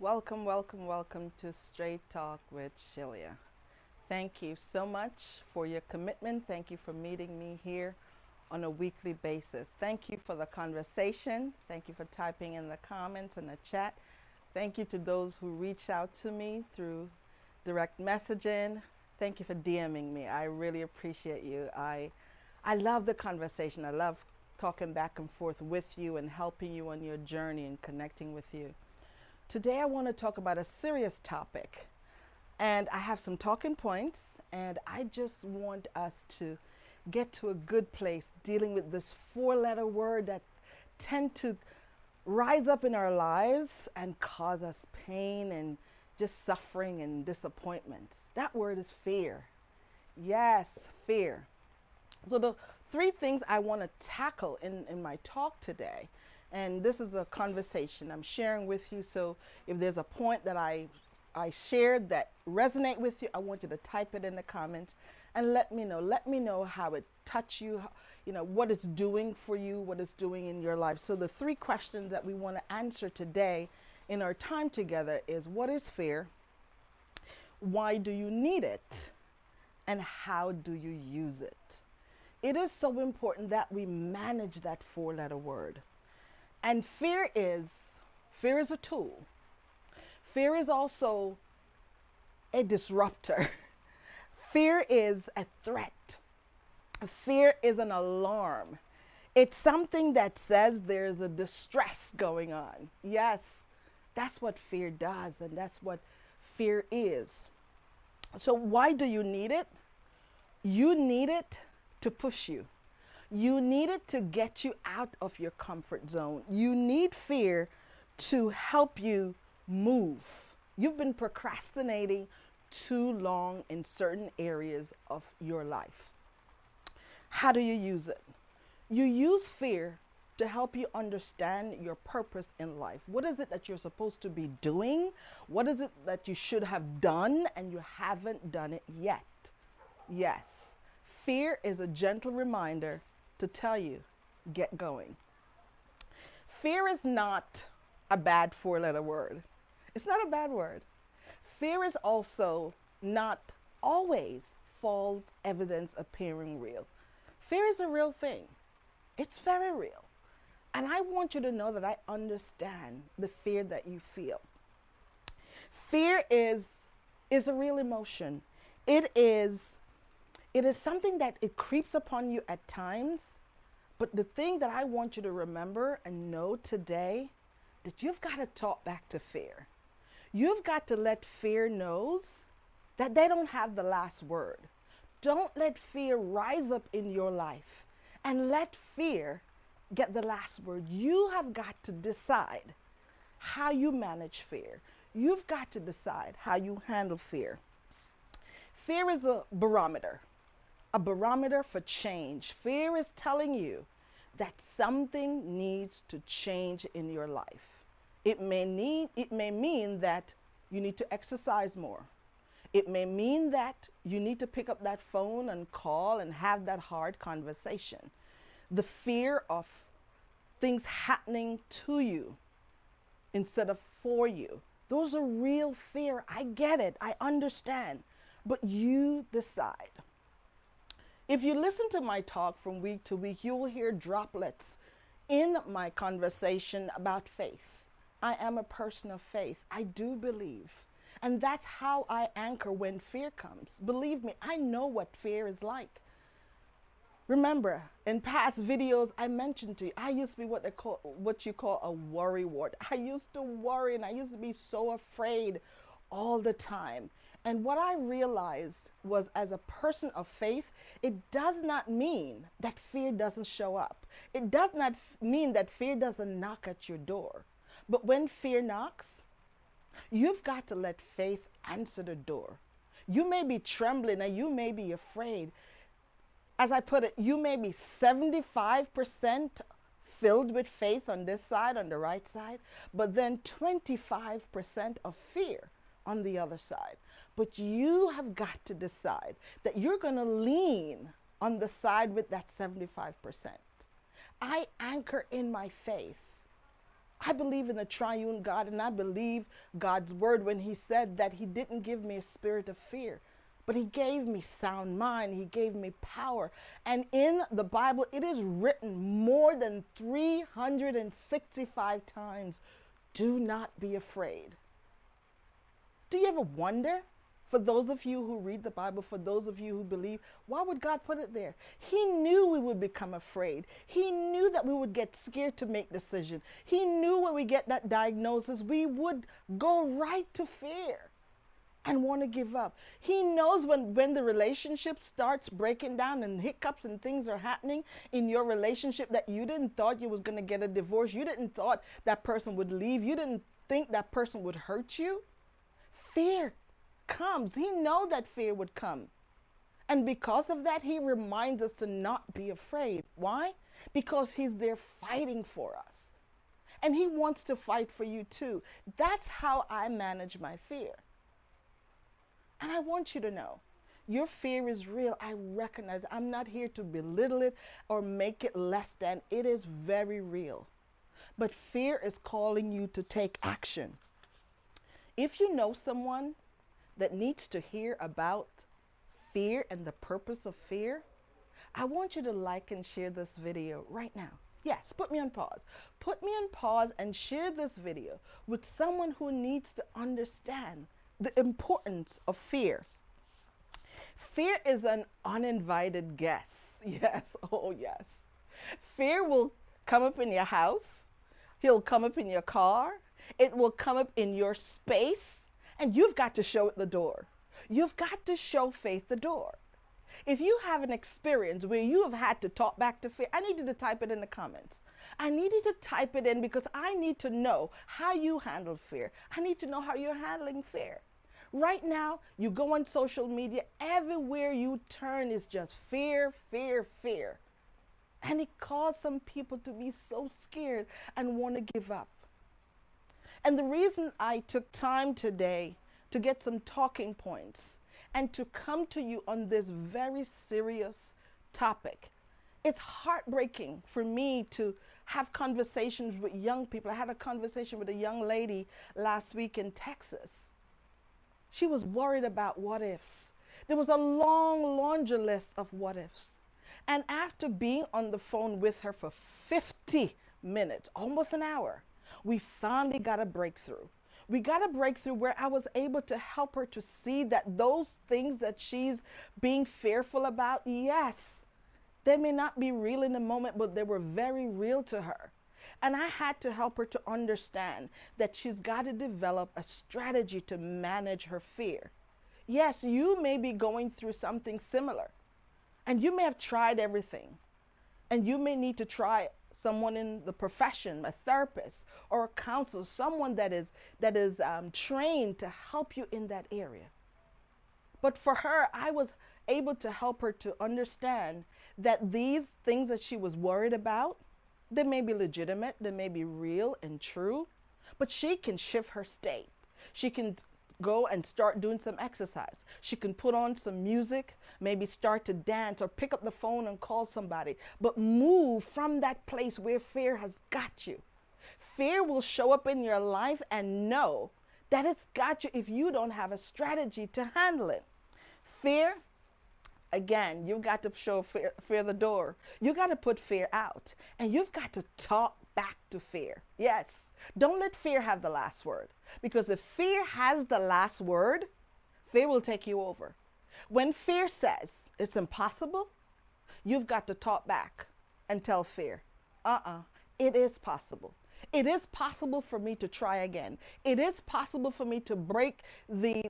Welcome, welcome, welcome to Straight Talk with Shelia. Thank you so much for your commitment. Thank you for meeting me here on a weekly basis. Thank you for the conversation. Thank you for typing in the comments and the chat. Thank you to those who reach out to me through direct messaging. Thank you for DMing me. I really appreciate you. I love the conversation. I love talking back and forth with you and helping you on your journey and connecting with you. Today, I want to talk about a serious topic, and I have some talking points, and I just want us to get to a good place dealing with this four-letter word that tend to rise up in our lives and cause us pain and just suffering and disappointments. That word is fear. Yes, fear. So the three things I want to tackle in my talk today, and this is a conversation I'm sharing with you. So if there's a point that I shared that resonate with you, I want you to type it in the comments and let me know. Let me know how it touched you, what it's doing for you, what it's doing in your life. So the three questions that we want to answer today in our time together is: what is fear? Why do you need it? And how do you use it? It is so important that we manage that four-letter word. And fear is a tool. Fear is also a disruptor. Fear is a threat. Fear is an alarm. It's something that says there's a distress going on. Yes, that's what fear does, and that's what fear is. So why do you need it? You need it to push you. You need it to get you out of your comfort zone. You need fear to help you move. You've been procrastinating too long in certain areas of your life. How do you use it? You use fear to help you understand your purpose in life. What is it that you're supposed to be doing? What is it that you should have done and you haven't done it yet? Yes, fear is a gentle reminder to tell you, get going. Fear is not a bad four-letter word. It's not a bad word. Fear is also not always false evidence appearing real. Fear is a real thing. It's very real. And I want you to know that I understand the fear that you feel. Fear is a real emotion. It is it is something that it creeps upon you at times, but the thing that I want you to remember and know today, that you've got to talk back to fear. You've got to let fear knows that they don't have the last word. Don't let fear rise up in your life and let fear get the last word. You have got to decide how you manage fear. You've got to decide how you handle fear. Fear is a barometer for change. Fear is telling you that something needs to change in your life. It may mean that you need to exercise more. It may mean that you need to pick up that phone and call and have that hard conversation. The fear of things happening to you instead of for you. Those are real fear. I get it. I understand. But you decide. If you listen to my talk from week to week, you will hear droplets in my conversation about faith. I am a person of faith. I do believe. And that's how I anchor when fear comes. Believe me, I know what fear is like. Remember, in past videos, I mentioned to you, I used to be what you call a worry wart. I used to worry and I used to be so afraid all the time. And what I realized was, as a person of faith, it does not mean that fear doesn't show up. It does not mean that fear doesn't knock at your door. But when fear knocks, you've got to let faith answer the door. You may be trembling and you may be afraid. As I put it, you may be 75% filled with faith on this side, on the right side, but then 25% of fear on the other side. But you have got to decide that you're going to lean on the side with that 75%. I anchor in my faith. I believe in the triune God, and I believe God's word when he said that he didn't give me a spirit of fear, but he gave me sound mind. He gave me power. And in the Bible, it is written more than 365 times, do not be afraid. Do you ever wonder, for those of you who read the Bible, for those of you who believe, why would God put it there? He knew we would become afraid. He knew that we would get scared to make decisions. He knew when we get that diagnosis, we would go right to fear and want to give up. He knows when the relationship starts breaking down and hiccups and things are happening in your relationship that you didn't thought you was going to get a divorce. You didn't thought that person would leave. You didn't think that person would hurt you. Fear comes. He know that fear would come. And because of that, he reminds us to not be afraid. Why? Because he's there fighting for us. And he wants to fight for you too. That's how I manage my fear. And I want you to know, your fear is real. I recognize it. I'm not here to belittle it or make it less than. It is very real. But fear is calling you to take action. If you know someone that needs to hear about fear and the purpose of fear, I want you to like and share this video right now. Yes, put me on pause. Put me on pause and share this video with someone who needs to understand the importance of fear. Fear is an uninvited guest. Yes, oh yes. Fear will come up in your house. He'll come up in your car. It will come up in your space. And you've got to show it the door. You've got to show faith the door. If you have an experience where you have had to talk back to fear, I need you to type it in the comments. I need you to type it in because I need to know how you handle fear. I need to know how you're handling fear. Right now, you go on social media, everywhere you turn is just fear, fear, fear. And it caused some people to be so scared and want to give up. And the reason I took time today to get some talking points and to come to you on this very serious topic, it's heartbreaking for me to have conversations with young people. I had a conversation with a young lady last week in Texas. She was worried about what ifs. There was a long laundry list of what ifs. And after being on the phone with her for 50 minutes, almost an hour, we finally got a breakthrough. We got a breakthrough where I was able to help her to see that those things that she's being fearful about, yes, they may not be real in the moment, but they were very real to her. And I had to help her to understand that she's got to develop a strategy to manage her fear. Yes, you may be going through something similar, and you may have tried everything, and you may need to try someone in the profession, a therapist or a counselor, someone that is trained to help you in that area. But for her, I was able to help her to understand that these things that she was worried about, they may be legitimate, they may be real and true, but she can shift her state. She can go and start doing some exercise. She can put on some music, maybe start to dance or pick up the phone and call somebody, but move from that place where fear has got you. Fear will show up in your life and know that it's got you if you don't have a strategy to handle it. Fear, again, you've got to show fear the door. You got to put fear out, and you've got to talk back to fear. Yes, don't let fear have the last word, because if fear has the last word, fear will take you over. When fear says it's impossible, you've got to talk back and tell fear, it is possible. It is possible for me to try again. It is possible for me to break the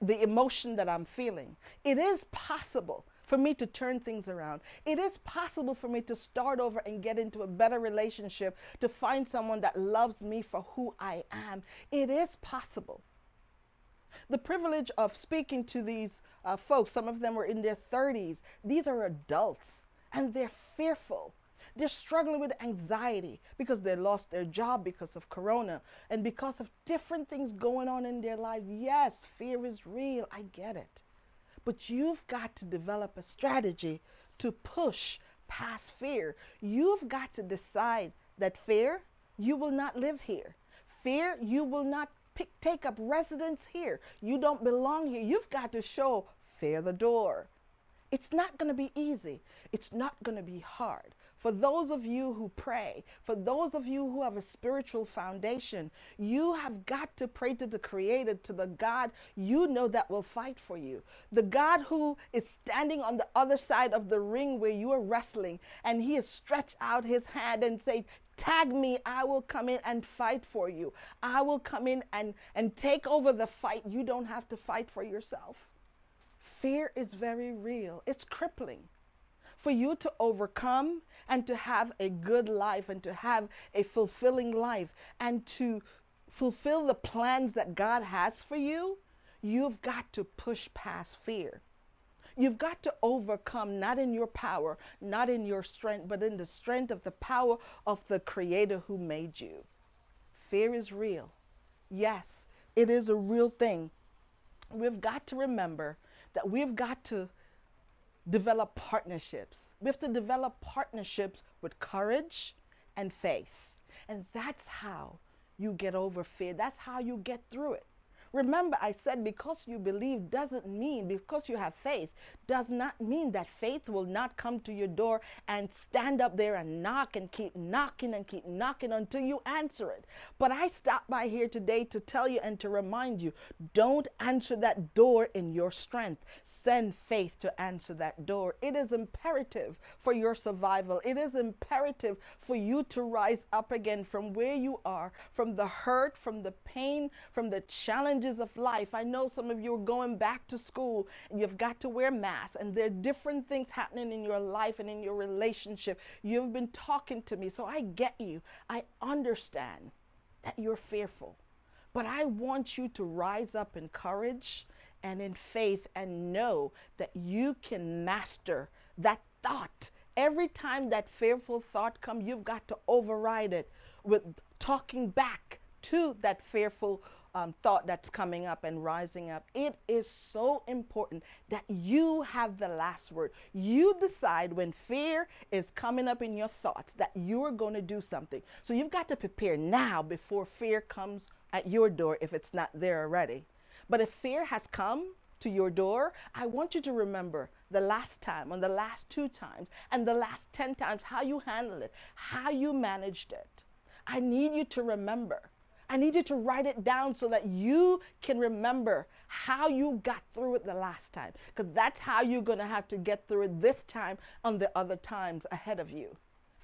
emotion that I'm feeling. It is possible for me to turn things around. It is possible for me to start over and get into a better relationship, to find someone that loves me for who I am. It is possible. The privilege of speaking to these folks, some of them were in their 30s. These are adults, and they're fearful. They're struggling with anxiety because they lost their job because of Corona and because of different things going on in their life. Yes, fear is real. I get it. But you've got to develop a strategy to push past fear. You've got to decide that fear, You will not live here. Fear, you will not take up residence here. You don't belong here. You've got to show fear the door. It's not going to be easy. It's not going to be hard. For those of you who pray, for those of you who have a spiritual foundation, you have got to pray to the Creator, to the God you know that will fight for you. The God who is standing on the other side of the ring where you are wrestling, and He has stretched out His hand and say, tag me, I will come in and fight for you. I will come in and take over the fight. You don't have to fight for yourself. Fear is very real. It's crippling. For you to overcome and to have a good life and to have a fulfilling life and to fulfill the plans that God has for you, you've got to push past fear. You've got to overcome, not in your power, not in your strength, but in the strength of the power of the Creator who made you. Fear is real. Yes, it is a real thing. We've got to remember that we've got to develop partnerships. We have to develop partnerships with courage and faith. And that's how you get over fear. That's how you get through it. Remember, I said because you believe doesn't mean, because you have faith, does not mean that faith will not come to your door and stand up there and knock and keep knocking and keep knocking until you answer it. But I stopped by here today to tell you and to remind you, don't answer that door in your strength. Send faith to answer that door. It is imperative for your survival. It is imperative for you to rise up again from where you are, from the hurt, from the pain, from the challenge of life. I know some of you are going back to school and you've got to wear masks, and there are different things happening in your life and in your relationship. You've been talking to me, so I get you. I understand that you're fearful, but I want you to rise up in courage and in faith and know that you can master that thought. Every time that fearful thought comes, you've got to override it with talking back to that fearful thought that's coming up and rising up. It is so important that you have the last word. You decide when fear is coming up in your thoughts that you're going to do something. So you've got to prepare now before fear comes at your door if it's not there already. But if fear has come to your door, I want you to remember the last time, and the last 2 times, and the last 10 times, how you handled it, how you managed it. I need you to remember. I need you to write it down so that you can remember how you got through it the last time. Because that's how you're going to have to get through it this time on the other times ahead of you.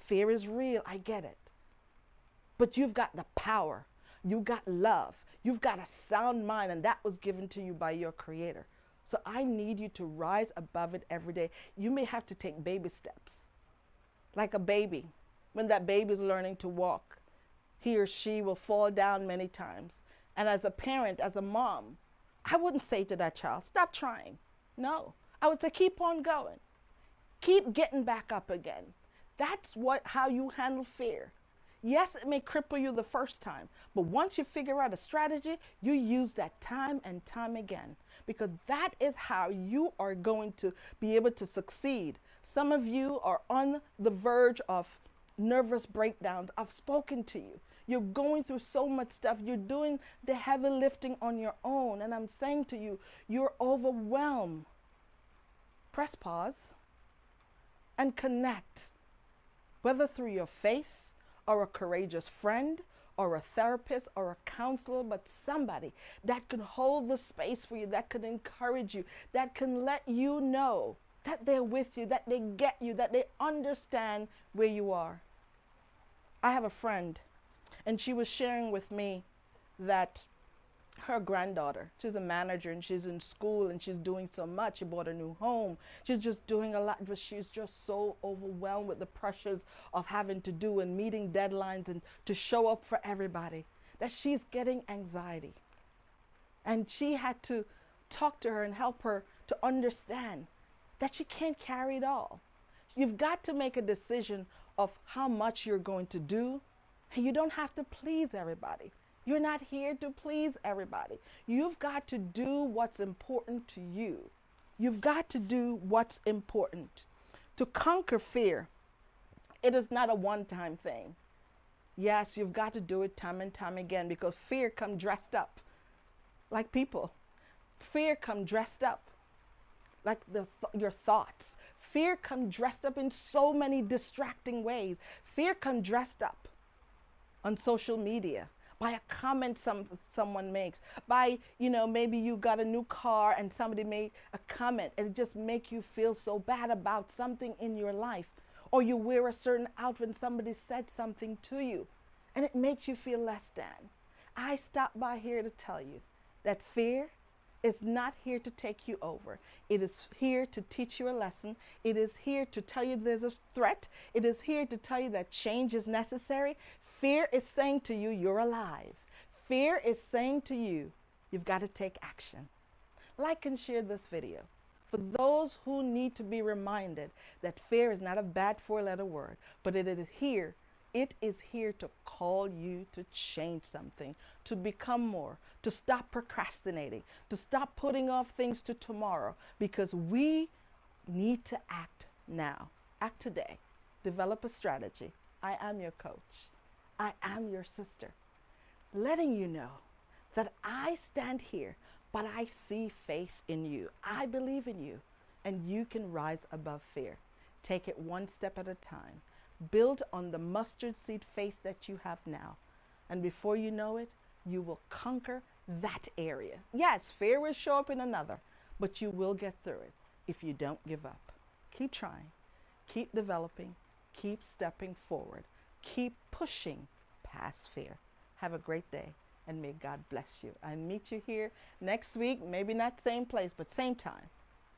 Fear is real. I get it. But you've got the power. You've got love. You've got a sound mind, and that was given to you by your Creator. So I need you to rise above it every day. You may have to take baby steps. Like a baby. When that baby is learning to walk, he or she will fall down many times. And as a parent, as a mom, I wouldn't say to that child, stop trying. No, I would say, keep on going. Keep getting back up again. That's how you handle fear. Yes, it may cripple you the first time, but once you figure out a strategy, you use that time and time again, because that is how you are going to be able to succeed. Some of you are on the verge of nervous breakdowns. I've spoken to you. You're going through so much stuff. You're doing the heavy lifting on your own. And I'm saying to you, you're overwhelmed. Press pause and connect, whether through your faith or a courageous friend or a therapist or a counselor, but somebody that can hold the space for you, that can encourage you, that can let you know that they're with you, that they get you, that they understand where you are. I have a friend, and she was sharing with me that her granddaughter, she's a manager and she's in school and she's doing so much. She bought a new home. She's just doing a lot, but she's just so overwhelmed with the pressures of having to do and meeting deadlines and to show up for everybody that she's getting anxiety. And she had to talk to her and help her to understand that she can't carry it all. You've got to make a decision of how much you're going to do, and you don't have to please everybody. You're not here to please everybody. You've got to do what's important to you. You've got to do what's important. To conquer fear, it is not a one-time thing. Yes, you've got to do it time and time again because fear comes dressed up like people. Fear comes dressed up like your thoughts. Fear comes dressed up in so many distracting ways. Fear comes dressed up on social media by a comment someone makes, by, maybe you got a new car and somebody made a comment and it just make you feel so bad about something in your life, or you wear a certain outfit and somebody said something to you and it makes you feel less than. I stopped by here to tell you that fear is not here to take you over. It is here to teach you a lesson. It is here to tell you there's a threat. It is here to tell you that change is necessary. Fear is saying to you, you're alive. Fear is saying to you, you've got to take action. Like and share this video. For those who need to be reminded that fear is not a bad four-letter word, but it is here. It is here to call you to change something, to become more, to stop procrastinating, to stop putting off things to tomorrow, because we need to act now. Act today. Develop a strategy. I am your coach. I am your sister, letting you know that I stand here, but I see faith in you. I believe in you, and you can rise above fear. Take it one step at a time. Build on the mustard seed faith that you have now. And before you know it, you will conquer that area. Yes, fear will show up in another, but you will get through it if you don't give up. Keep trying, keep developing, keep stepping forward, keep pushing past fear. Have a great day, and may God bless you. I meet you here next week, maybe not same place, but same time.